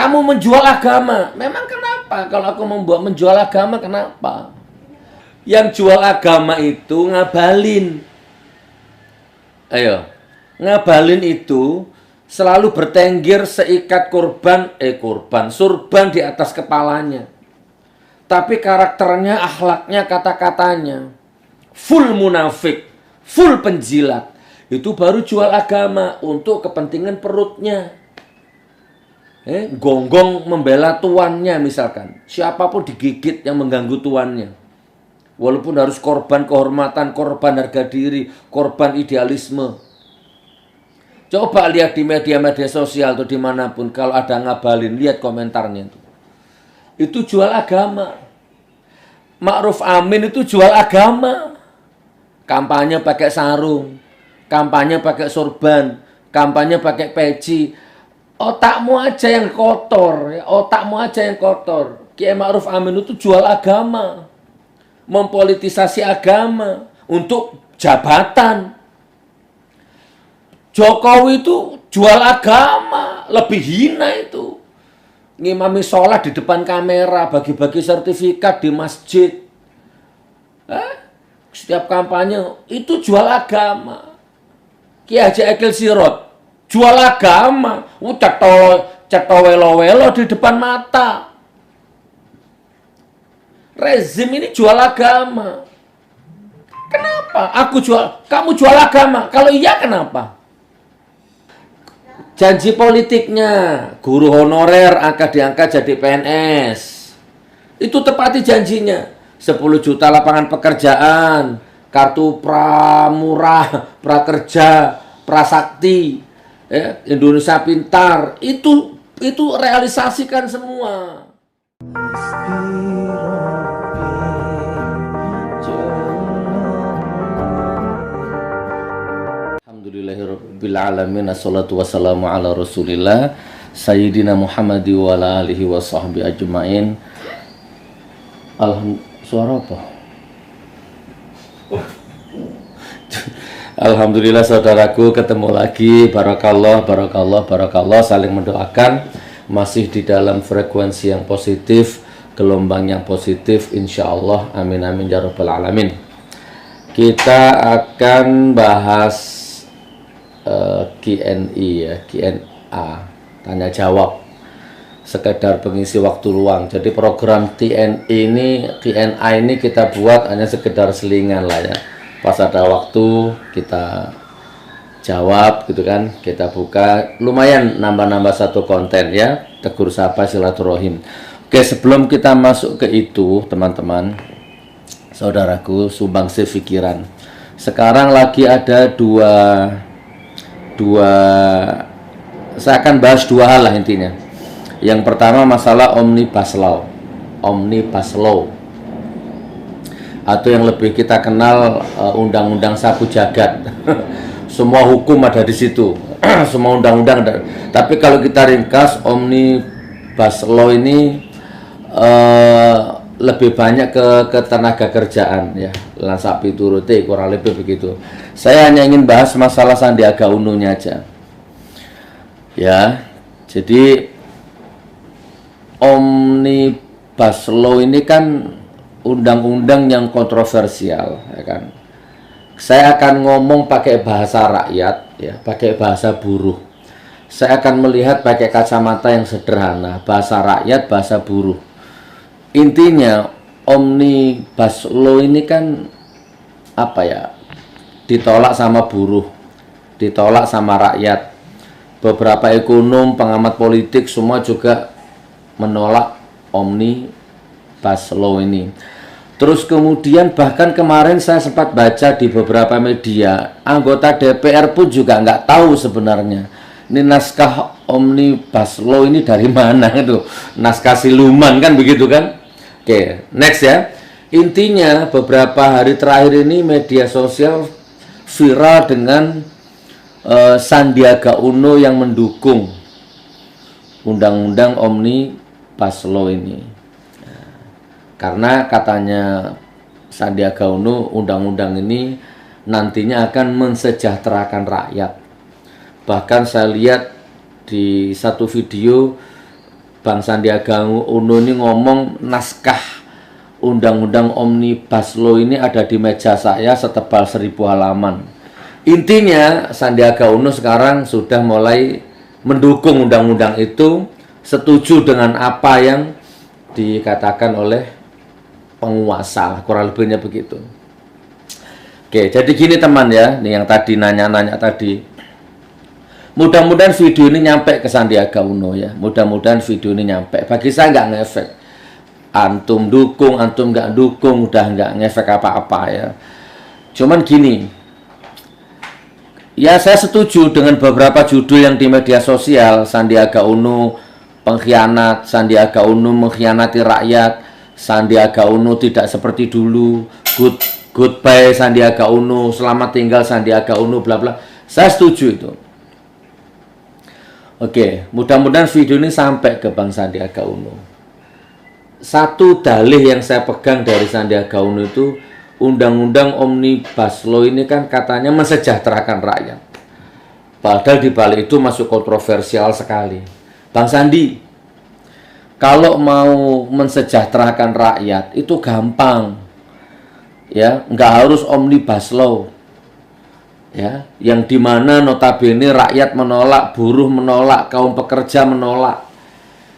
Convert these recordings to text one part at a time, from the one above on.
kamu menjual agama. Memang kenapa? Kalau aku menjual agama, kenapa? Yang jual agama itu ngabalin. Ayo, ngabalin itu selalu bertengger seikat surban di atas kepalanya. Tapi karakternya, akhlaknya, kata-katanya full munafik, full penjilat. Itu baru jual agama untuk kepentingan perutnya. Gonggong membela tuannya misalkan. Siapapun digigit yang mengganggu tuannya. Walaupun harus korban kehormatan, korban harga diri, korban idealisme. Coba lihat di media-media sosial atau dimanapun. Kalau ada ngabalin, lihat komentarnya itu. Itu jual agama. Ma'ruf Amin itu jual agama. Kampanye pakai sarung. Kampanye pakai sorban. Kampanye pakai peci. Otakmu aja yang kotor. Otakmu aja yang kotor. Kiai Ma'ruf Amin itu jual agama. Mempolitisasi agama. Untuk jabatan. Jokowi itu jual agama. Lebih hina itu. Ngimami sholat di depan kamera, bagi-bagi sertifikat di masjid. Setiap kampanye, itu jual agama. Kiai Haji Akil Sirot, jual agama. Ceto welo-welo di depan mata. Rezim ini jual agama. Kenapa? Kamu jual agama. Kalau iya, kenapa? Janji politiknya, guru honorer akan diangkat jadi PNS. Itu tepati janjinya. 10 juta lapangan pekerjaan, kartu pramurah, prakerja, prasakti, Indonesia Pintar. Itu realisasikan semua. Alhamdulillahirrabbilalamin. Assalatu wassalamu ala rasulillah Sayyidina Muhammadi wa ala alihi wa sahbihi ajma'in. Suara apa? Alhamdulillah saudaraku, ketemu lagi. Barakallah. Saling mendoakan. Masih di dalam frekuensi yang positif, gelombang yang positif, insya Allah. Amin amin ya rabbal alamin. Kita akan bahas Q&A, tanya jawab, sekedar pengisi waktu luang. Jadi program Q&A ini kita buat hanya sekedar selingan lah ya. Pas ada waktu kita jawab gitu kan, kita buka, lumayan nambah-nambah satu konten ya, tegur sapa silaturahim. Oke, sebelum kita masuk ke itu teman-teman, saudaraku, sumbangsi pikiran. Sekarang lagi ada saya akan bahas dua hal lah intinya. Yang pertama masalah Omnibus Law atau yang lebih kita kenal undang-undang sapu jagat. Semua hukum ada di situ. Semua undang-undang ada. Tapi kalau kita ringkas, Omnibus Law ini lebih banyak ke tenaga kerjaan ya, lan sapi turuti, kurang lebih begitu. Saya hanya ingin bahas masalah Sandiaga Uno-nya aja ya. Jadi Omnibus Law ini kan undang-undang yang kontroversial ya kan. Saya akan ngomong pakai bahasa rakyat ya, pakai bahasa buruh. Saya akan melihat pakai kacamata yang sederhana, bahasa rakyat, bahasa buruh. Intinya Omnibus Law ini kan apa ya, ditolak sama buruh, ditolak sama rakyat. Beberapa ekonom, pengamat politik semua juga menolak Omnibus Law ini. Terus kemudian bahkan kemarin saya sempat baca di beberapa media, anggota DPR pun juga nggak tahu sebenarnya ini naskah Omnibus Law ini dari mana itu, naskah siluman kan begitu kan. Oke, next ya. Intinya beberapa hari terakhir ini media sosial viral dengan Sandiaga Uno yang mendukung undang-undang Omnibus Law ini. Karena katanya Sandiaga Uno, undang-undang ini nantinya akan mensejahterakan rakyat. Bahkan saya lihat di satu video Bang Sandiaga Uno ini ngomong naskah undang-undang Omnibus Law ini ada di meja saya setebal 1000 halaman. Intinya Sandiaga Uno sekarang sudah mulai mendukung undang-undang itu, setuju dengan apa yang dikatakan oleh penguasa, kurang lebihnya begitu. Oke, jadi gini teman ya, nih yang tadi nanya-nanya tadi. Mudah-mudahan video ini nyampe ke Sandiaga Uno ya. Mudah-mudahan video ini nyampe. Bagi saya nggak ngefek. Antum dukung, antum nggak dukung, udah nggak ngefek apa-apa ya. Cuman gini, ya saya setuju dengan beberapa judul yang di media sosial. Sandiaga Uno pengkhianat, Sandiaga Uno mengkhianati rakyat, Sandiaga Uno tidak seperti dulu, goodbye Sandiaga Uno, selamat tinggal Sandiaga Uno, bla bla. Saya setuju itu. Oke, mudah-mudahan video ini sampai ke Bang Sandiaga Uno. Satu dalih yang saya pegang dari Sandiaga Uno itu, undang-undang Omnibus Law ini kan katanya mensejahterakan rakyat. Padahal di balik itu masuk kontroversial sekali. Bang Sandi, kalau mau mensejahterakan rakyat itu gampang. Ya, nggak harus Omnibus Law. Ya, yang dimana notabene rakyat menolak, buruh menolak, kaum pekerja menolak.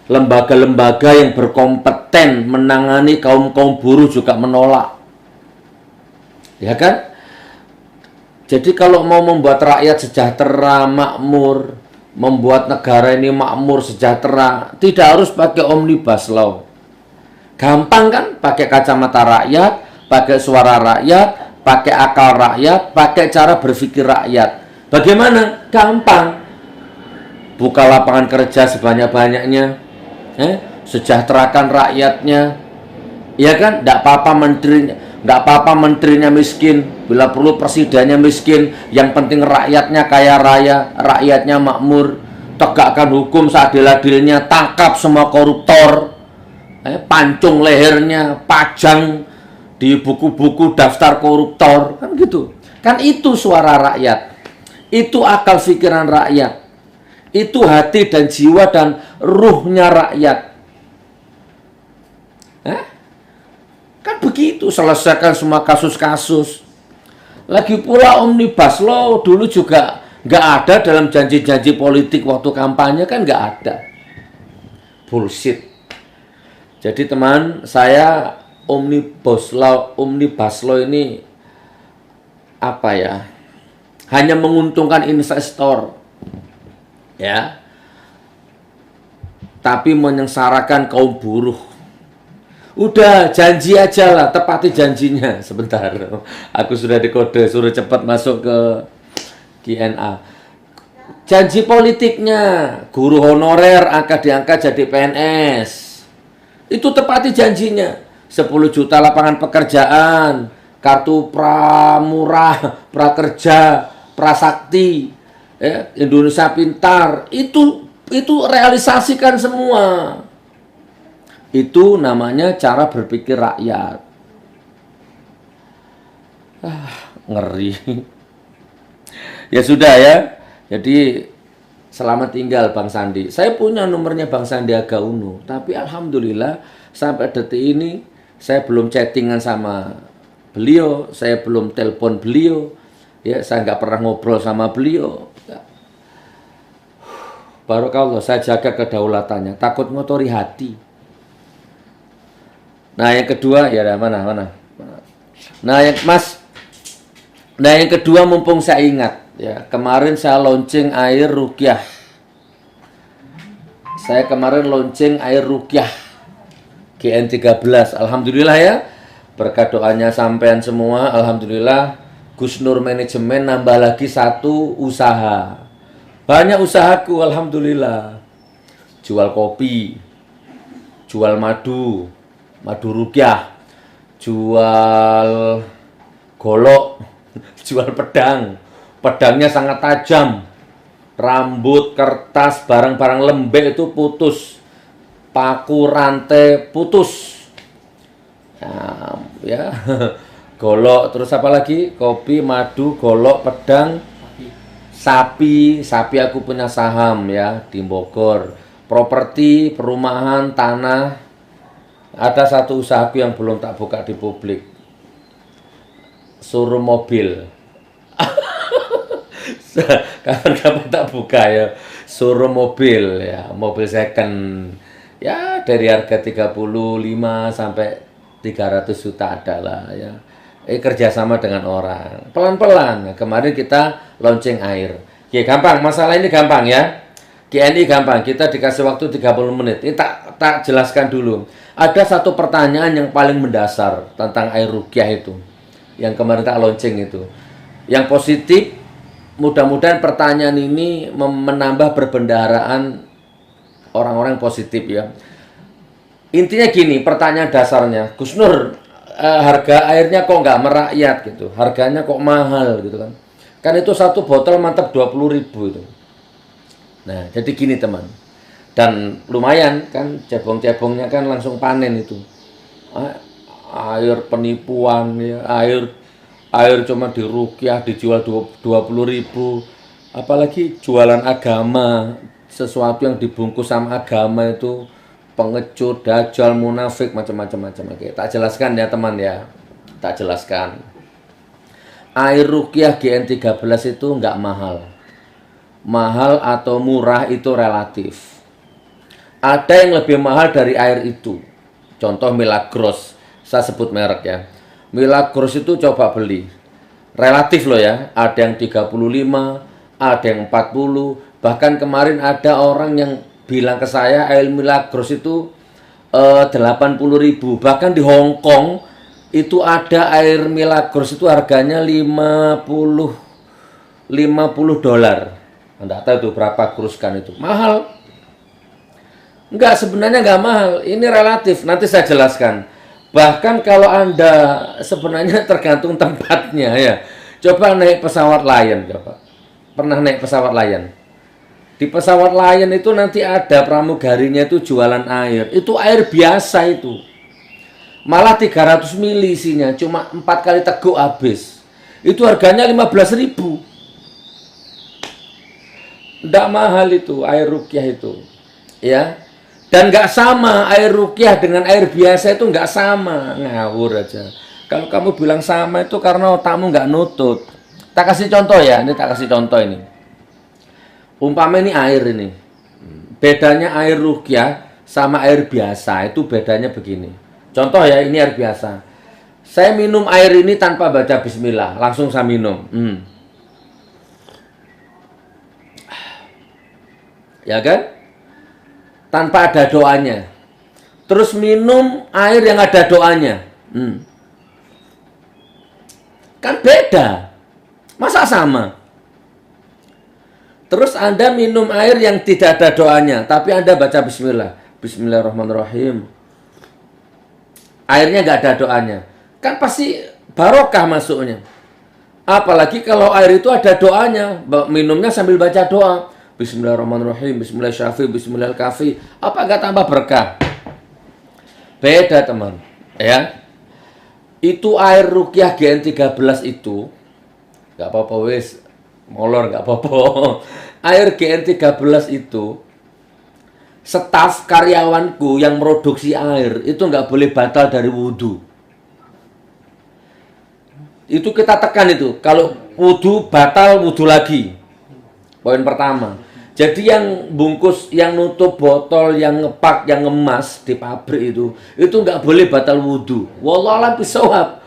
Lembaga-lembaga yang berkompeten menangani kaum-kaum buruh juga menolak. Ya kan? Jadi kalau mau membuat rakyat sejahtera, makmur, membuat negara ini makmur, sejahtera, tidak harus pakai Omnibus Law. Gampang kan? Pakai kacamata rakyat, pakai suara rakyat, pakai akal rakyat, pakai cara berpikir rakyat. Bagaimana? Gampang. Buka lapangan kerja sebanyak-banyaknya, sejahterakan rakyatnya, ya kan? Nggak apa-apa menterinya miskin, bila perlu presidennya miskin, yang penting rakyatnya kaya raya, rakyatnya makmur. Tegakkan hukum seadil-adilnya, tangkap semua koruptor, pancung lehernya, pajang di buku-buku daftar koruptor, kan gitu. Kan itu suara rakyat, itu akal pikiran rakyat, itu hati dan jiwa dan ruhnya rakyat. Kan begitu, selesaikan semua kasus-kasus. Lagi pula Omnibus Law dulu juga nggak ada dalam janji-janji politik waktu kampanye, kan nggak ada. Bullshit. Jadi teman, saya Omnibus Law ini apa ya? Hanya menguntungkan investor, ya. Tapi menyengsarakan kaum buruh. Udah janji aja lah, tepati janjinya. Sebentar, aku sudah dikode suruh cepat masuk ke Q&A. Janji politiknya, guru honorer angkat diangkat jadi PNS. Itu tepati janjinya. 10 juta lapangan pekerjaan, kartu pramurah, prakerja, prasakti, ya, Indonesia Pintar, itu realisasikan semua. Itu namanya cara berpikir rakyat. Ngeri. Ya sudah ya. Jadi selamat tinggal Bang Sandi. Saya punya nomornya Bang Sandiaga Uno, tapi alhamdulillah sampai detik ini saya belum chattingan sama beliau, saya belum telepon beliau, ya saya nggak pernah ngobrol sama beliau. Barokallah, saya jaga kedaulatannya, takut ngotori hati. Nah yang kedua, ya mana. Nah yang kedua mumpung saya ingat, ya kemarin saya launching air ruqyah. Saya kemarin launching air ruqyah GN13, alhamdulillah ya, berkat doanya sampean semua, alhamdulillah. Gus Nur Manajemen nambah lagi 1 usaha, banyak usahaku, alhamdulillah. Jual kopi, jual madu ruqyah, jual golok, jual pedangnya sangat tajam, rambut, kertas, barang-barang lembek itu putus, paku rantai putus, ya golok, terus apa lagi, kopi, madu, golok, pedang, sapi aku punya saham ya di Bogor, properti, perumahan, tanah. Ada satu usahaku yang belum tak buka di publik. Showroom mobil. Kapan-kapan tak buka ya. Showroom mobil ya, mobil second. Ya dari harga 35 sampai 300 juta ada lah ya. Kerjasama dengan orang. Pelan-pelan. Nah, kemarin kita launching air. Ya gampang, masalah ini gampang ya. GNI gampang, kita dikasih waktu 30 menit. Ini tak jelaskan dulu. Ada satu pertanyaan yang paling mendasar tentang air ruqyah itu. Yang kemarin tak launching itu. Yang positif, mudah-mudahan pertanyaan ini menambah perbendaharaan orang-orang positif ya. Intinya gini, pertanyaan dasarnya, Gus Nur, harga airnya kok nggak merakyat gitu. Harganya kok mahal gitu kan. Kan itu satu botol mantap 20.000 itu. Nah, jadi gini teman. Dan lumayan kan cebong-cebongnya kan langsung panen itu. Air penipuan ya, air cuma di ruqyah dijual 20.000. Apalagi jualan agama, sesuatu yang dibungkus sama agama itu pengecut, dajjal, munafik, macam-macam. Oke, tak jelaskan ya teman ya. Tak jelaskan. Air ruqyah GN13 itu nggak mahal. Mahal atau murah itu relatif. Ada yang lebih mahal dari air itu. Contoh Milagros. Saya sebut merek ya. Milagros itu coba beli. Relatif loh ya. Ada yang 35, ada yang 40. Bahkan kemarin ada orang yang bilang ke saya air Milagros itu 80.000. Bahkan di Hong Kong itu ada air Milagros itu harganya 50 dolar. Anda tahu itu berapa kuruskan itu. Mahal. Enggak, sebenarnya enggak mahal. Ini relatif. Nanti saya jelaskan. Bahkan kalau Anda sebenarnya tergantung tempatnya ya. Coba naik pesawat Lion. Coba. Pernah naik pesawat Lion? Di pesawat Lion itu nanti ada pramugarinya itu jualan air. Itu air biasa itu. Malah 300 mili isinya. Cuma 4 kali teguk habis. Itu harganya 15.000. Tidak mahal itu air ruqyah itu ya. Dan nggak sama air ruqyah dengan air biasa itu nggak sama. Ngawur aja. Kalau kamu bilang sama itu karena otakmu nggak nutut. Tak kasih contoh ya. Ini tak kasih contoh ini. Umpama ini air ini. Bedanya air ruqyah sama air biasa itu bedanya begini. Contoh ya, ini air biasa. Saya minum air ini tanpa baca bismillah, langsung saya minum. Ya kan? Tanpa ada doanya. Terus minum air yang ada doanya. Kan beda. Masa sama? Terus Anda minum air yang tidak ada doanya, tapi Anda baca bismillah. Bismillahirrahmanirrahim. Airnya nggak ada doanya. Kan pasti barokah masuknya. Apalagi kalau air itu ada doanya. Minumnya sambil baca doa. Bismillahirrahmanirrahim, Bismillahirrahmanirrahim, Bismillahirrahmanirrahim. Apa nggak tambah berkah? Beda teman, ya. Itu air ruqyah GN13 itu, nggak apa-apa wes, molor nggak apa-apa. Air GN13 itu, staf karyawanku yang produksi air itu nggak boleh batal dari wudhu. Itu kita tekan itu, kalau wudhu batal wudhu lagi. Poin pertama. Jadi yang bungkus, yang nutup botol, yang ngepak, yang ngemas di pabrik itu nggak boleh batal wudhu. Wallahualam bisawab.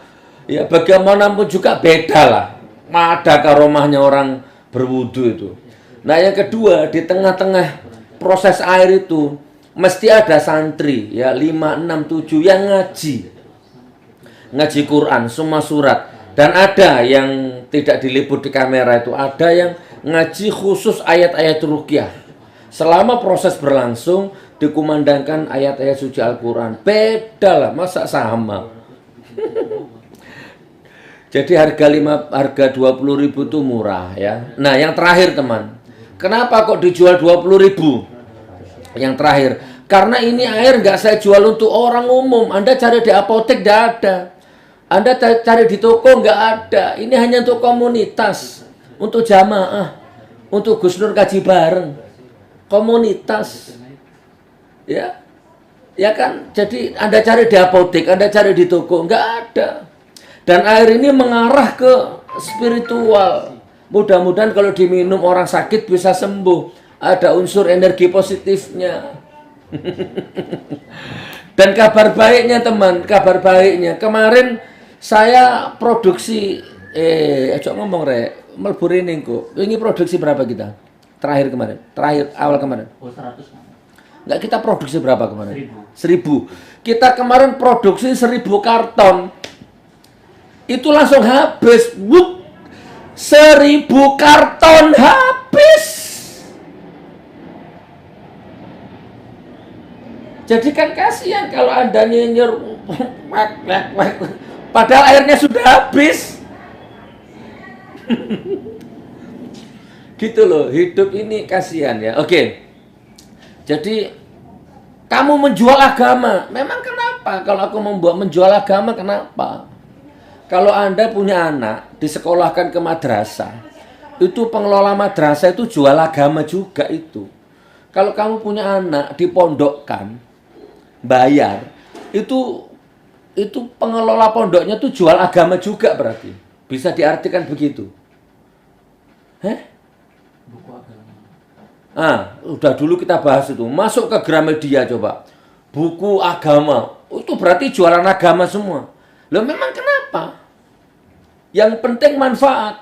Ya bagaimanapun juga beda lah. Ada karomahnya orang berwudhu itu. Nah yang kedua, di tengah-tengah proses air itu mesti ada santri ya 5, 6, 7 yang ngaji Quran semua surat. Dan ada yang tidak diliput di kamera itu, ada yang ngaji khusus ayat-ayat ruqyah. Selama proses berlangsung dikumandangkan ayat-ayat suci Al-Quran. Beda lah, masa sama? Jadi harga 20.000 itu murah ya. Nah yang terakhir teman, kenapa kok dijual 20.000? Yang terakhir, karena ini air nggak saya jual untuk orang umum. Anda cari di apotek nggak ada. Anda cari di toko nggak ada. Ini hanya untuk komunitas, untuk jamaah, untuk Gus Nur kaji bareng, komunitas. Ya, ya kan? Jadi Anda cari di apotek, Anda cari di toko, nggak ada. Dan air ini mengarah ke spiritual. Mudah-mudahan kalau diminum orang sakit bisa sembuh. Ada unsur energi positifnya. Dan kabar baiknya teman, kabar baiknya. Kemarin saya produksi, aja ngomong rek, melbur ini kok. Ini produksi berapa kita? Terakhir kemarin, awal kemarin. 100. Enggak, kita produksi berapa kemarin? 1000. Kita kemarin produksi 1000 karton. Itu langsung habis. Wuk, 1000 karton habis. Jadi kan kasihan kalau Anda nyinyir, padahal airnya sudah habis. Gitu loh, hidup ini kasihan ya. Oke. Jadi kamu menjual agama. Memang kenapa? Kalau aku menjual agama, kenapa? Kalau Anda punya anak disekolahkan ke madrasah, itu pengelola madrasah itu jual agama juga itu. Kalau kamu punya anak dipondokkan, bayar, itu pengelola pondoknya itu jual agama juga berarti. Bisa diartikan begitu. Buku agama. Udah dulu kita bahas itu. Masuk ke Gramedia coba. Buku agama. Itu berarti jualan agama semua. Loh memang kenapa? Yang penting manfaat.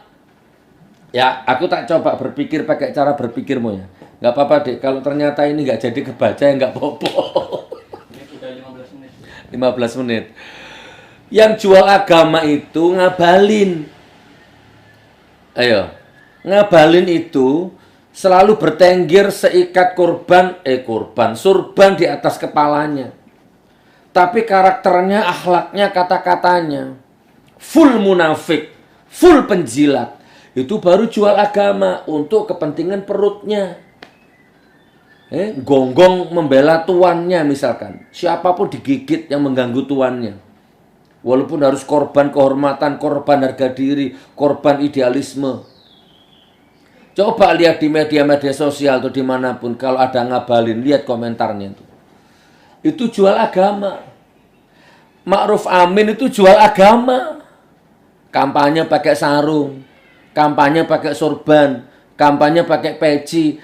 Ya, aku tak coba berpikir pakai cara berpikirmu ya. Nggak apa-apa deh. Kalau ternyata ini nggak jadi kebaca ya nggak apa-apa. Udah 15 menit. 15 menit. Yang jual agama itu ngabalin. Ayo. Ngabalin itu selalu bertengger seikat surban di atas kepalanya. Tapi karakternya, akhlaknya, kata-katanya full munafik, full penjilat. Itu baru jual agama untuk kepentingan perutnya. Gonggong membela tuannya misalkan. Siapapun digigit yang mengganggu tuannya. Walaupun harus korban kehormatan, korban harga diri, korban idealisme. Coba lihat di media-media sosial atau dimanapun. Kalau ada ngabalin, lihat komentarnya itu. Itu jual agama. Ma'ruf Amin itu jual agama. Kampanye pakai sarung. Kampanye pakai sorban. Kampanye pakai peci.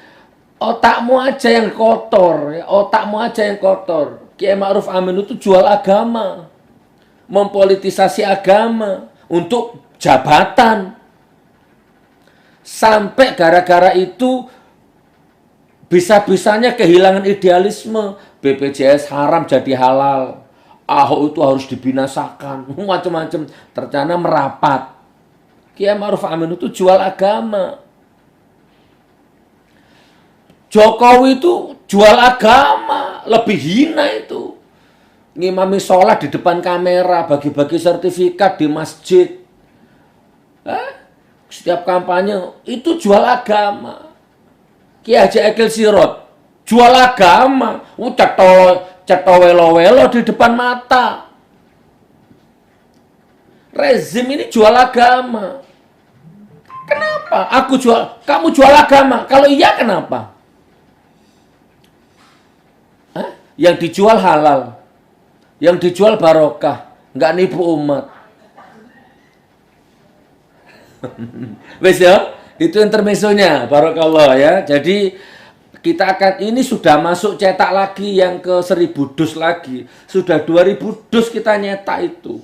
Otakmu aja yang kotor. Otakmu aja yang kotor. Kiai Ma'ruf Amin itu jual agama. Mempolitisasi agama. Untuk jabatan. Sampai gara-gara itu bisa-bisanya kehilangan idealisme. BPJS haram jadi halal. Ahok itu harus dibinasakan. Macam-macam. Ternyata merapat. Kiai Ma'ruf Amin itu jual agama. Jokowi itu jual agama. Lebih hina itu. Ngimami sholat di depan kamera. Bagi-bagi sertifikat di masjid. Setiap kampanye itu jual agama. Kiai Haji Akil Sirot jual agama. Cetowelo-welo di depan mata. Rezim ini jual agama. Kenapa? Kamu jual agama. Kalau iya kenapa? Yang dijual halal. Yang dijual barokah. Nggak nipu umat. Wes ya, itu intermezzonya, barokallah ya. Jadi kita akan, ini sudah masuk cetak lagi yang ke 1000 dus lagi. Sudah 2000 dus kita nyetak itu.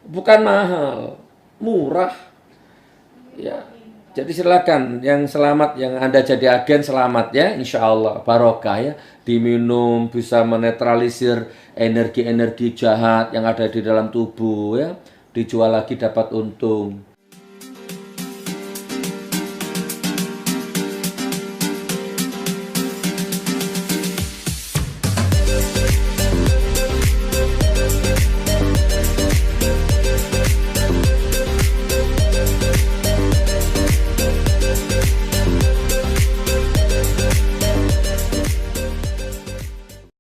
Bukan mahal, murah. Ya. Jadi silakan yang selamat, yang Anda jadi agen selamat ya, insya Allah barokah ya. Diminum bisa menetralisir energi-energi jahat yang ada di dalam tubuh ya. Dijual lagi dapat untung.